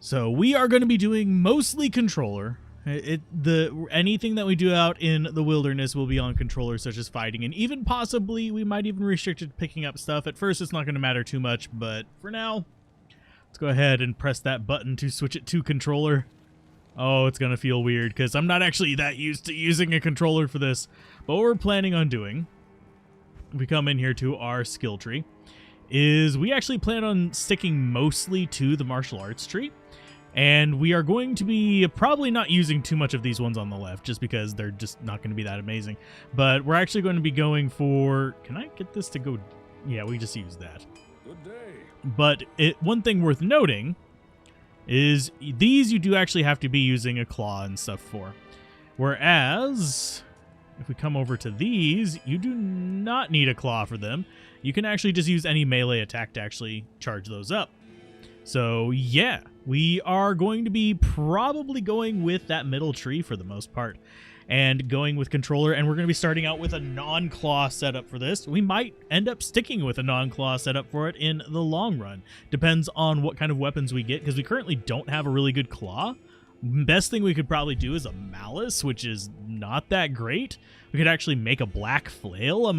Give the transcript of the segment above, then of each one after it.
So we are going to be doing mostly controller. Anything that we do out in the wilderness will be on controller, such as fighting, and even possibly we might even restrict it to picking up stuff. At first, it's not going to matter too much, but for now, let's go ahead and press that button to switch it to controller. Oh, it's going to feel weird because I'm not actually that used to using a controller for this. But what we're planning on doing, if we come in here to our skill tree, is we actually plan on sticking mostly to the martial arts tree. And we are going to be probably not using too much of these ones on the left just because they're just not going to be that amazing. But we're actually going to be going for... Can I get this to go... Yeah, we just used that. Good day. But one thing worth noting is these you do actually have to be using a claw and stuff for. Whereas, if we come over to these, you do not need a claw for them. You can actually just use any melee attack to actually charge those up. So, yeah, we are going to be probably going with that middle tree for the most part and going with controller, and we're going to be starting out with a non-claw setup for this. We might end up sticking with a non-claw setup for it in the long run. Depends on what kind of weapons we get, because we currently don't have a really good claw. Best thing we could probably do is a malice, which is not that great. We could actually make a black flail,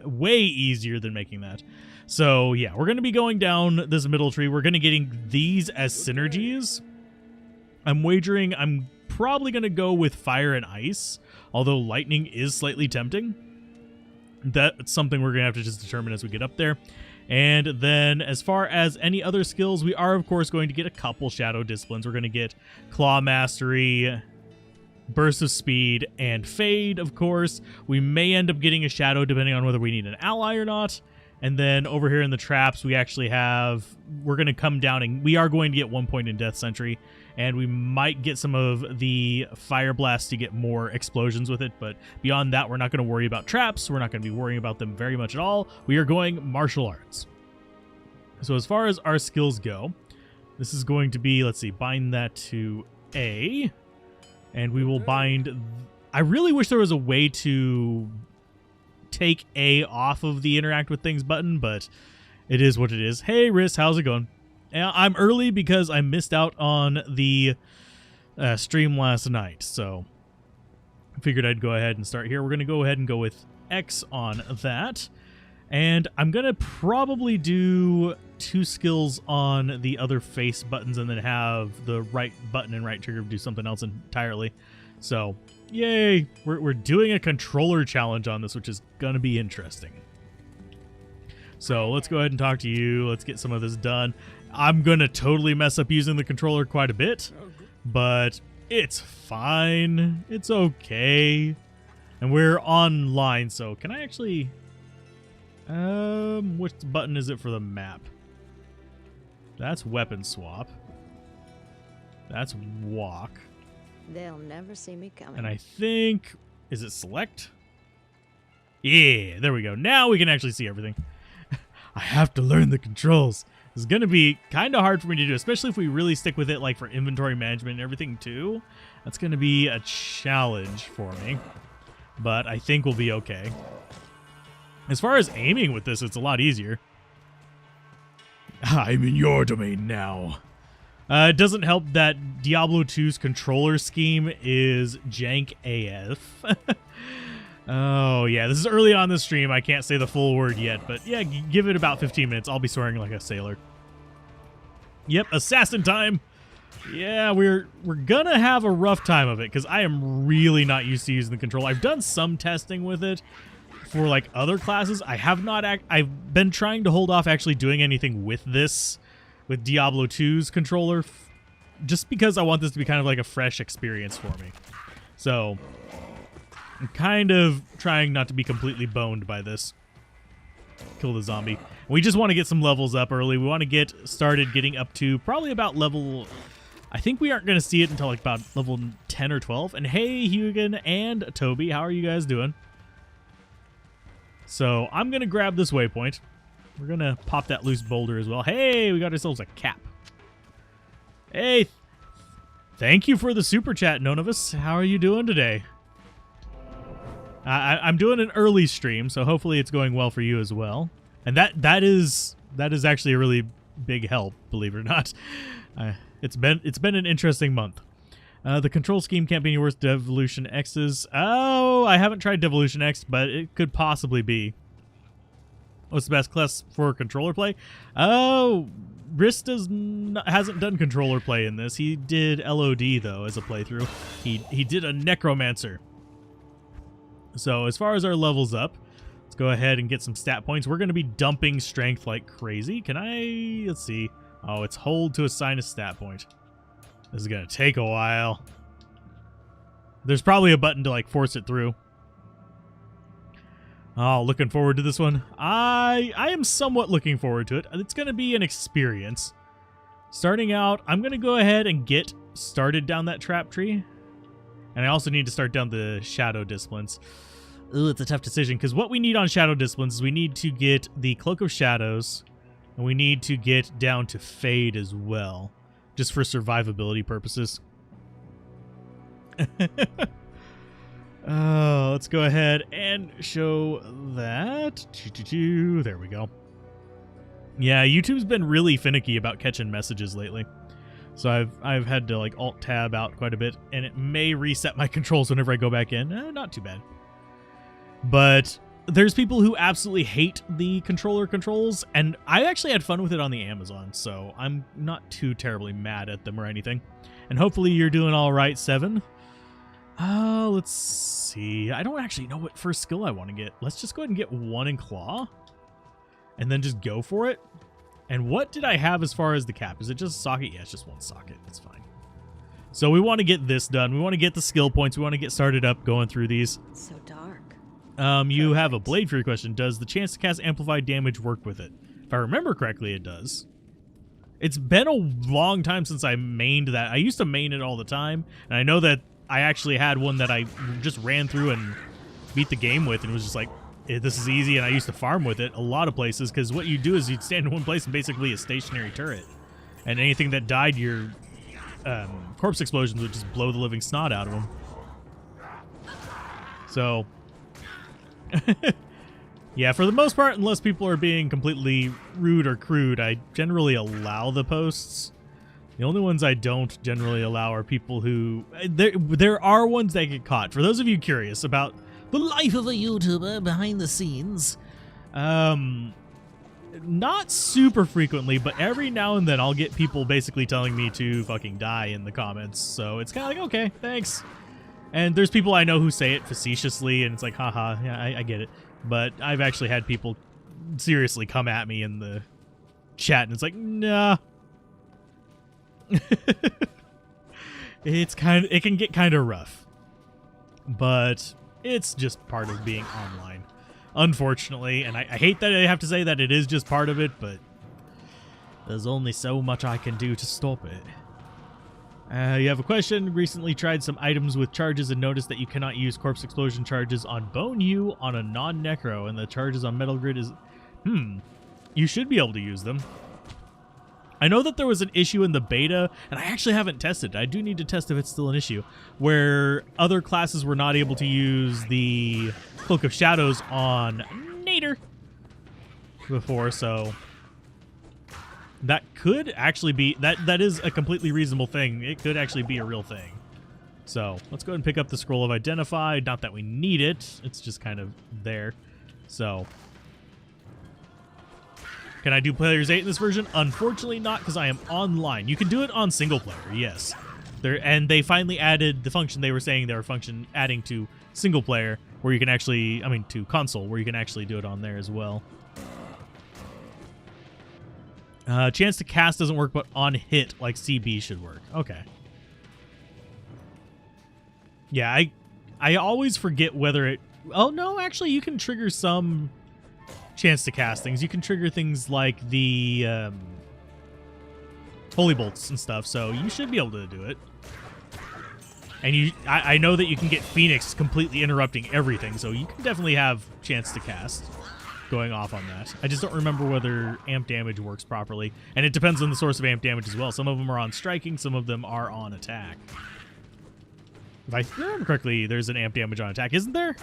way easier than making that. So, yeah, we're going to be going down this middle tree. We're going to getting these as synergies. I'm wagering I'm probably going to go with fire and ice, although lightning is slightly tempting. That's something we're going to have to just determine as we get up there. And then as far as any other skills, we are, of course, going to get a couple shadow disciplines. We're going to get claw mastery, burst of speed, and fade, of course. We may end up getting a shadow depending on whether we need an ally or not. And then over here in the traps, we actually have, we're going to come down and we are going to get 1 point in Death Sentry. And we might get some of the Fire Blast to get more explosions with it. But beyond that, we're not going to worry about traps. We're not going to be worrying about them very much at all. We are going martial arts. So as far as our skills go, this is going to be, let's see, bind that to A. And we will bind... I really wish there was a way to take A off of the interact with things button, but it is what it is. Hey, Riss, how's it going? I'm early because I missed out on the stream last night, so I figured I'd go ahead and start here. We're going to go ahead and go with X on that, and I'm going to probably do 2 skills on the other face buttons and then have the right button and right trigger do something else entirely. So, yay! We're doing a controller challenge on this, which is going to be interesting. So, let's go ahead and talk to you. Let's get some of this done. I'm going to totally mess up using the controller quite a bit, but it's fine. It's okay. And we're online, so can I actually... which button is it for the map? That's weapon swap. That's walk. They'll never see me coming. And I think... Is it select? Yeah, there we go. Now we can actually see everything. I have to learn the controls. It's going to be kind of hard for me to do, especially if we really stick with it like for inventory management and everything too. That's going to be a challenge for me, but I think we'll be okay. As far as aiming with this, it's a lot easier. I'm in your domain now. It doesn't help that Diablo 2's controller scheme is jank AF. Oh, yeah, this is early on the stream. I can't say the full word yet, but yeah, give it about 15 minutes. I'll be swearing like a sailor. Yep, assassin time. Yeah, we're gonna have a rough time of it because I am really not used to using the controller. I've done some testing with it for like other classes. I have not I've been trying to hold off actually doing anything with this, with Diablo 2's controller, just because I want this to be kind of like a fresh experience for me. So I'm kind of trying not to be completely boned by this. Kill the zombie. We just want to get some levels up early. We want to get started getting up to probably about level... I think we aren't going to see it until like about level 10 or 12. And hey, Hugan and Toby, how are you guys doing? So I'm going to grab this waypoint. We're going to pop that loose boulder as well. Hey, we got ourselves a cap. Hey, thank you for the super chat, Nonavus. How are you doing today? I'm doing an early stream, so hopefully it's going well for you as well. And that is actually a really big help, believe it or not. It's been an interesting month. The control scheme can't be any worse. Devolution X's. Oh, I haven't tried Devolution X, but it could possibly be. What's the best class for controller play? Oh, Risk hasn't done controller play in this. He did LOD though as a playthrough. He did a Necromancer. So as far as our levels up, let's go ahead and get some stat points. We're going to be dumping strength like crazy. Can I? Let's see. Oh, it's hold to assign a stat point. This is going to take a while. There's probably a button to like force it through. Oh, looking forward to this one. I am somewhat looking forward to it. It's going to be an experience. Starting out, I'm going to go ahead and get started down that trap tree. And I also need to start down the shadow disciplines. Ooh, it's a tough decision because what we need on shadow disciplines is we need to get the Cloak of Shadows and we need to get down to Fade as well, just for survivability purposes. Let's go ahead and show that. There we go. Yeah, YouTube's been really finicky about catching messages lately. So I've had to like alt tab out quite a bit, and it may reset my controls whenever I go back in. Not too bad. But there's people who absolutely hate the controller controls, and I actually had fun with it on the Amazon, so I'm not too terribly mad at them or anything. And hopefully you're doing all right, 7. Let's see. I don't actually know what first skill I want to get. Let's just go ahead and get 1 in Claw, and then just go for it. And what did I have as far as the cap? Is it just a socket? Yeah, it's just 1 socket. That's fine. So we want to get this done. We want to get the skill points. We want to get started up going through these. So dark. You have a Blade Fury question. Does the chance to cast amplified damage work with it? If I remember correctly, it does. It's been a long time since I mained that. I used to main it all the time, and I know that I actually had one that I just ran through and beat the game with, and was just like, this is easy, and I used to farm with it a lot of places, because what you do is you'd stand in one place and basically a stationary turret, and anything that died, your corpse explosions would just blow the living snot out of them. So, yeah, for the most part, unless people are being completely rude or crude, I generally allow the posts. The only ones I don't generally allow are people who... There are ones that get caught. For those of you curious about the life of a YouTuber behind the scenes, not super frequently, but every now and then I'll get people basically telling me to fucking die in the comments. So it's kind of like, okay, thanks. And there's people I know who say it facetiously, and it's like, haha, yeah, I get it. But I've actually had people seriously come at me in the chat, and it's like, nah. It can get kind of rough, but it's just part of being online, unfortunately. And I hate that I have to say that it is just part of it, but there's only so much I can do to stop it. You have a question. Recently tried some items with charges and noticed that you cannot use corpse explosion charges on Bone U on a non-necro, and the charges on Metal Grid is... You should be able to use them. I know that there was an issue in the beta, and I actually haven't tested it. I do need to test if it's still an issue, where other classes were not able to use the Cloak of Shadows on Nader before, so that could actually be... That is a completely reasonable thing. It could actually be a real thing. So let's go ahead and pick up the Scroll of Identify. Not that we need it. It's just kind of there. So... Can I do Players 8 in this version? Unfortunately not, because I am online. You can do it on single player, yes. And they finally added the function they were saying they were adding to single player, where you can actually, to console, where you can actually do it on there as well. Chance to cast doesn't work, but on hit, like CB should work. Okay. Yeah, I always forget whether it... Oh, no, actually, you can trigger some... chance to cast things. You can trigger things like the holy bolts and stuff, so you should be able to do it. And I know that you can get Phoenix completely interrupting everything, so you can definitely have chance to cast going off on that. I just don't remember whether amp damage works properly, and it depends on the source of amp damage as well. Some of them are on striking, some of them are on attack. If I remember correctly, there's an amp damage on attack, isn't there?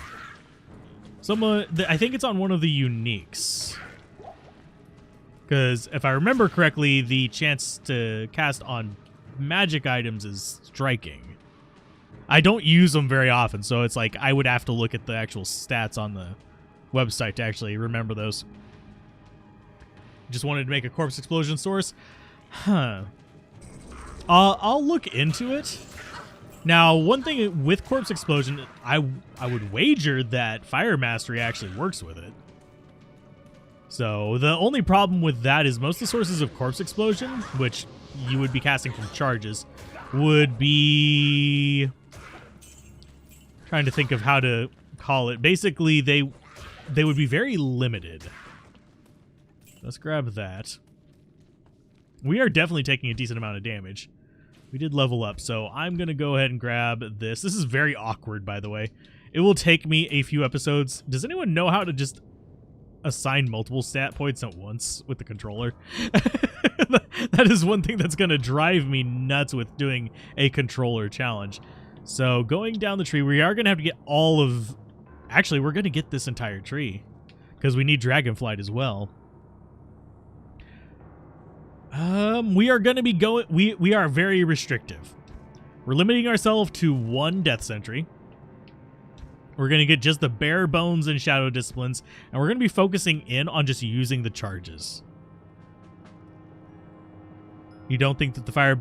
I think it's on one of the uniques. Because if I remember correctly, the chance to cast on magic items is striking. I don't use them very often, so it's like I would have to look at the actual stats on the website to actually remember those. Just wanted to make a corpse explosion source. Huh. I'll look into it. Now, one thing with corpse explosion, I would wager that fire mastery actually works with it. So the only problem with that is most of the sources of corpse explosion, which you would be casting from charges, would be... trying to think of how to call it. Basically, they would be very limited. Let's grab that. We are definitely taking a decent amount of damage. We did level up, so I'm going to go ahead and grab this. This is very awkward, by the way. It will take me a few episodes. Does anyone know how to just assign multiple stat points at once with the controller? That is one thing that's going to drive me nuts with doing a controller challenge. So going down the tree, we are going to have to get all of... Actually, we're going to get this entire tree because we need Dragonflight as well. We are going to be going... We are very restrictive. We're limiting ourselves to 1 Death Sentry. We're going to get just the bare bones and Shadow Disciplines, and we're going to be focusing in on just using the charges. You don't think that the fire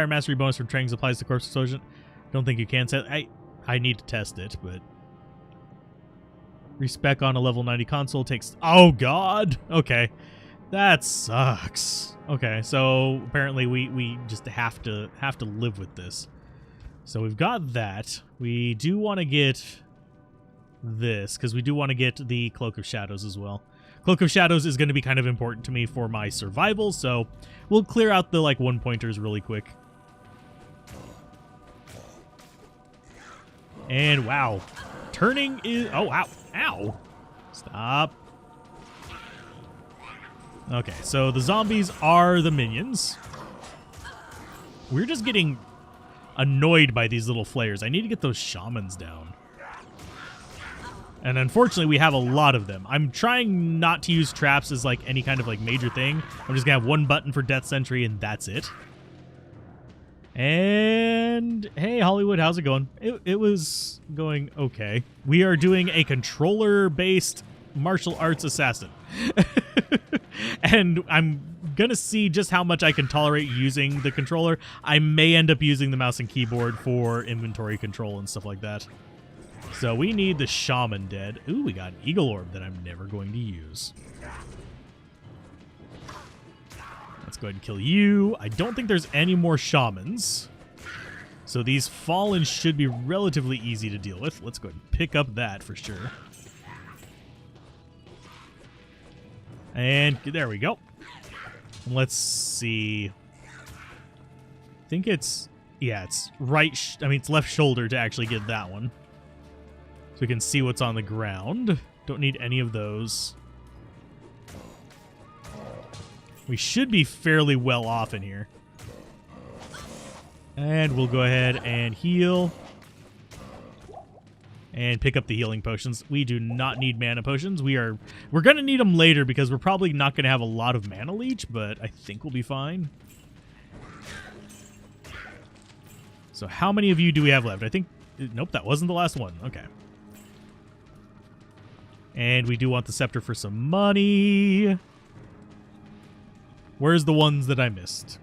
mastery bonus from trainings applies to corpse explosion? Don't think you can set. I need to test it, but respec on a level 90 console takes... Oh god. Okay. That sucks. Okay, so apparently we just have to live with this. So we've got that. We do want to get this because we do want to get the Cloak of Shadows as well. Cloak of Shadows is going to be kind of important to me for my survival, so we'll clear out the like 1-pointers really quick. And wow, turning is... Oh, ow. Ow. Stop. Okay, so the zombies are the minions. We're just getting annoyed by these little flares. I need to get those shamans down. And unfortunately, we have a lot of them. I'm trying not to use traps as like any kind of like major thing. I'm just gonna have 1 button for Death Sentry and that's it. And hey, Hollywood, how's it going? It was going okay. We are doing a controller-based martial arts assassin. And I'm gonna see just how much I can tolerate using the controller. I may end up using the mouse and keyboard for inventory control and stuff like that. So we need the shaman dead. Ooh, we got an eagle orb that I'm never going to use. Let's go ahead and kill you. I don't think there's any more shamans. So these fallen should be relatively easy to deal with. Let's go ahead and pick up that for sure. And there we go. Let's see. I think it's... Yeah, it's right... it's left shoulder to actually get that one. So we can see what's on the ground. Don't need any of those. We should be fairly well off in here. And we'll go ahead and heal. And pick up the healing potions. We do not need mana potions. We're going to need them later because we're probably not going to have a lot of mana leech, but I think we'll be fine. So how many of you do we have left? I think... Nope, that wasn't the last one. Okay. And we do want the scepter for some money. Where's the ones that I missed?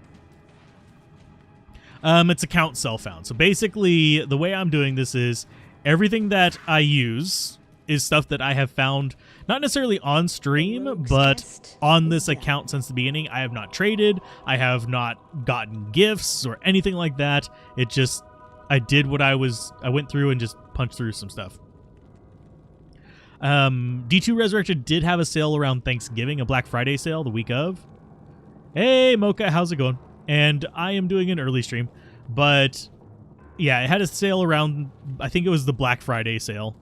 It's account sell found. So basically, the way I'm doing this is everything that I use is stuff that I have found, not necessarily on stream, but on this account since the beginning. I have not traded. I have not gotten gifts or anything like that. It just, I did what I went through and just punched through some stuff. D2 Resurrected did have a sale around Thanksgiving, a Black Friday sale the week of. Hey, Mocha, how's it going? And I am doing an early stream, but yeah, it had a sale around, I think it was the Black Friday sale.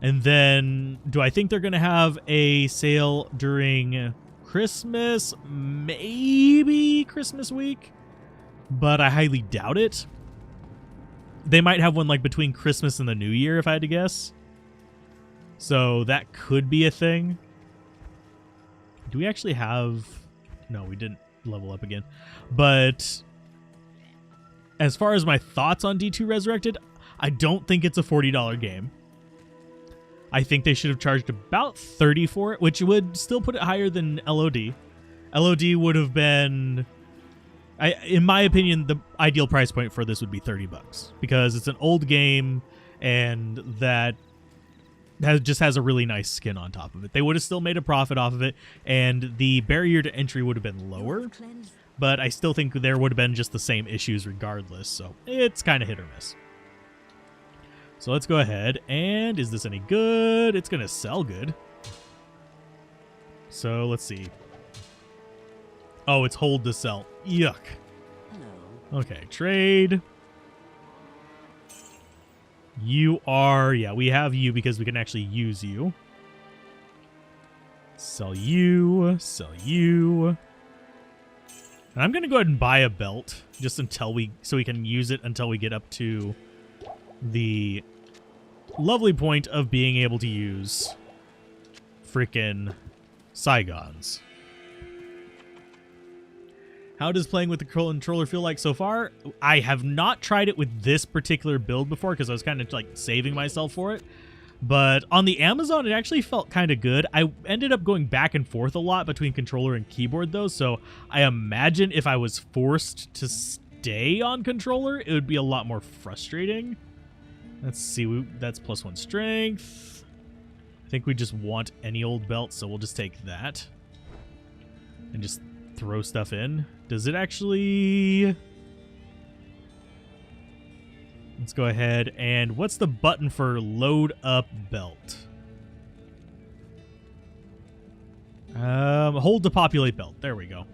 And then, do I think they're going to have a sale during Christmas? Maybe Christmas week, but I highly doubt it. They might have one like between Christmas and the New Year, if I had to guess. So that could be a thing. Do we actually have... No, we didn't level up again. But as far as my thoughts on D2 Resurrected, I don't think it's a $40 game. I think they should have charged about $30 for it, which would still put it higher than LOD. LOD would have been... in my opinion, the ideal price point for this would be $30 because it's an old game and that just has a really nice skin on top of it. They would have still made a profit off of it, and the barrier to entry would have been lower, but I still think there would have been just the same issues regardless, so it's kind of hit or miss. So let's go ahead, and is this any good? It's going to sell good. So let's see. Oh, it's hold to sell. Yuck. Hello. Okay, trade. You are... Yeah, we have you because we can actually use you. Sell you. Sell you. And I'm going to go ahead and buy a belt just until we... So we can use it until we get up to the lovely point of being able to use freaking Saigons. How does playing with the controller feel like so far? I have not tried it with this particular build before because I was kind of like saving myself for it. But on the Amazon, it actually felt kind of good. I ended up going back and forth a lot between controller and keyboard though. So I imagine if I was forced to stay on controller, it would be a lot more frustrating. Let's see. That's +1 strength. I think we just want any old belt, so we'll just take that. And just throw stuff in. Does it actually... Let's go ahead and what's the button for load up belt? Hold to populate belt. There we go.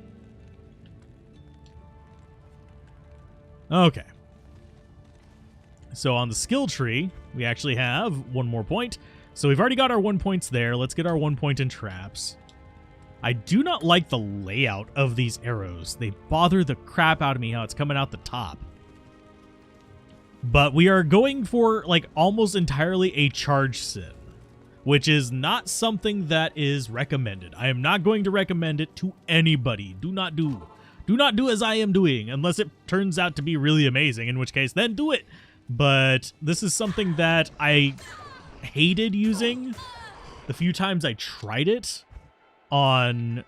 Okay. So on the skill tree, we actually have 1 more point. So we've already got our 1 points there. Let's get our 1 point in traps. I do not like the layout of these arrows. They bother the crap out of me how it's coming out the top. But we are going for like almost entirely a charge sin, which is not something that is recommended. I am not going to recommend it to anybody. Do not do as I am doing unless it turns out to be really amazing, in which case then do it. But this is something that I hated using the few times I tried it on...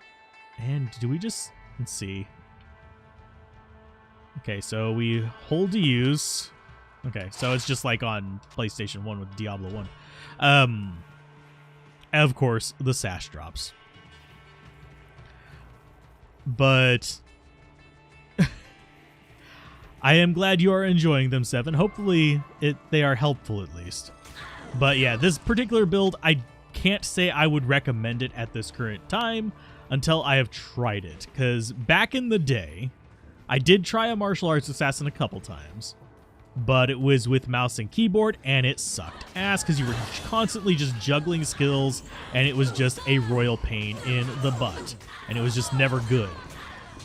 And do we just... Let's see. Okay, so we hold to use... Okay, so it's just like on PlayStation 1 with Diablo 1. Of course, the sash drops. But I am glad you are enjoying them, Seven. Hopefully they are helpful at least. But yeah, this particular build, I can't say I would recommend it at this current time until I have tried it. Because back in the day, I did try a martial arts assassin a couple times. But it was with mouse and keyboard, and it sucked ass because you were constantly just juggling skills, and it was just a royal pain in the butt, and it was just never good.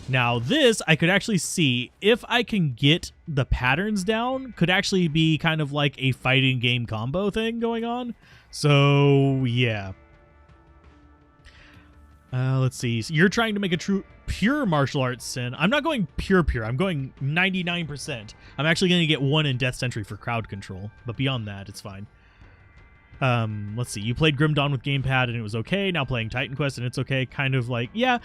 Now this, I could actually see, if I can get the patterns down, could actually be kind of like a fighting game combo thing going on. So, yeah. Let's see. So you're trying to make a pure martial arts sin. I'm not going pure. I'm going 99%. I'm actually going to get 1 in Death Sentry for crowd control. But beyond that, it's fine. Let's see. You played Grim Dawn with gamepad and it was okay. Now playing Titan Quest and it's okay. Kind of like, yeah,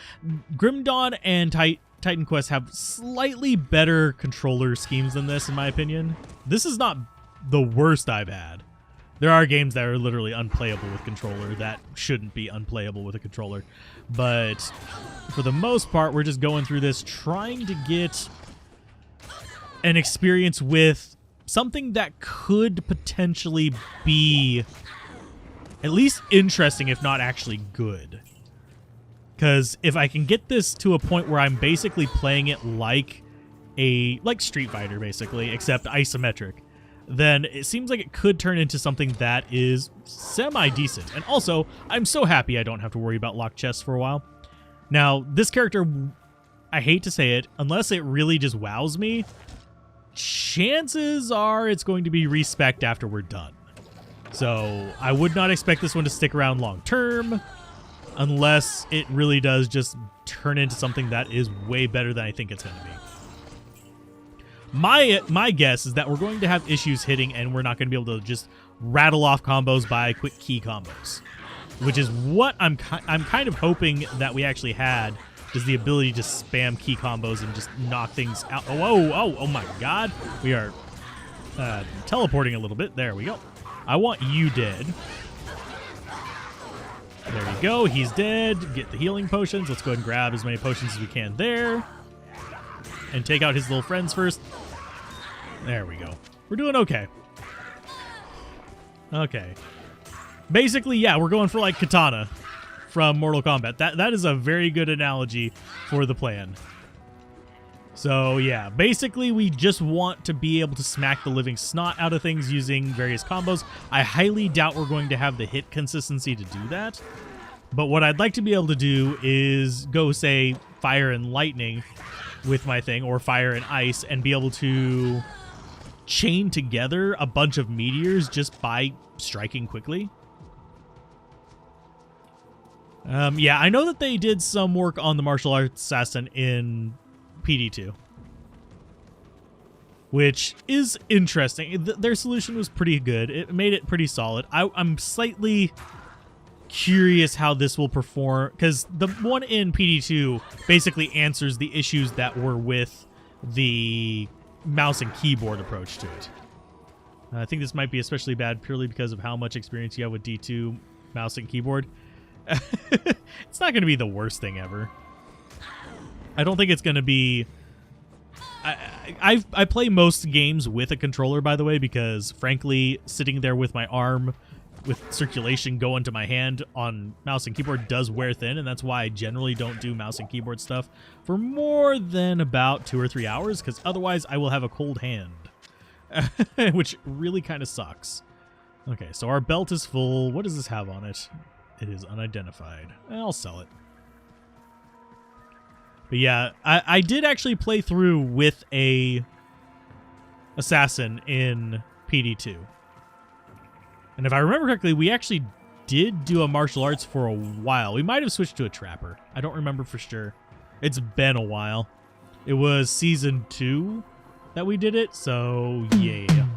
Grim Dawn and Titan Quest have slightly better controller schemes than this, in my opinion. This is not the worst I've had. There are games that are literally unplayable with controller that shouldn't be unplayable with a controller. But for the most part, we're just going through this trying to get an experience with something that could potentially be at least interesting, if not actually good. Because if I can get this to a point where I'm basically playing it like Street Fighter, basically, except isometric, then it seems like it could turn into something that is semi-decent. And also, I'm so happy I don't have to worry about locked chests for a while. Now, this character, I hate to say it, unless it really just wows me, chances are it's going to be respect after we're done. So, I would not expect this one to stick around long term. unless it really does just turn into something that is way better than I think it's going to be. My guess is that we're going to have issues hitting, and we're not going to be able to just rattle off combos by quick key combos, which is what I'm kind of hoping that we actually had, is the ability to spam key combos and just knock things out. Oh my God, we are teleporting a little bit. There we go. I want you dead. There you go. He's dead. Get the healing potions. Let's go ahead and grab as many potions as we can there. And take out his little friends first. There we go. We're doing okay. Okay. Basically, yeah, we're going for like Katana from Mortal Kombat. That is a very good analogy for the plan. So, yeah, basically we just want to be able to smack the living snot out of things using various combos. I highly doubt we're going to have the hit consistency to do that. But what I'd like to be able to do is go, say, fire and lightning with my thing, or fire and ice, and be able to chain together a bunch of meteors just by striking quickly. Yeah, I know that they did some work on the martial arts assassin in PD2, which is interesting. Their solution was pretty good. It made it pretty solid. I'm slightly curious how this will perform, because the one in PD2 basically answers the issues that were with the mouse and keyboard approach to it. I think this might be especially bad purely because of how much experience you have with D2 mouse and keyboard. It's not going to be the worst thing ever. I don't think it's going to be... I play most games with a controller, by the way, because frankly, sitting there with my arm with circulation going to my hand on mouse and keyboard does wear thin, and that's why I generally don't do mouse and keyboard stuff for more than about 2 or 3 hours, because otherwise I will have a cold hand, which really kind of sucks. Okay, so our belt is full. What does this have on it? It is unidentified. I'll sell it. But yeah, I did actually play through with a assassin in PD2. And if I remember correctly, we actually did do a martial arts for a while. We might have switched to a trapper. I don't remember for sure. It's been a while. It was season 2 that we did it, so yeah.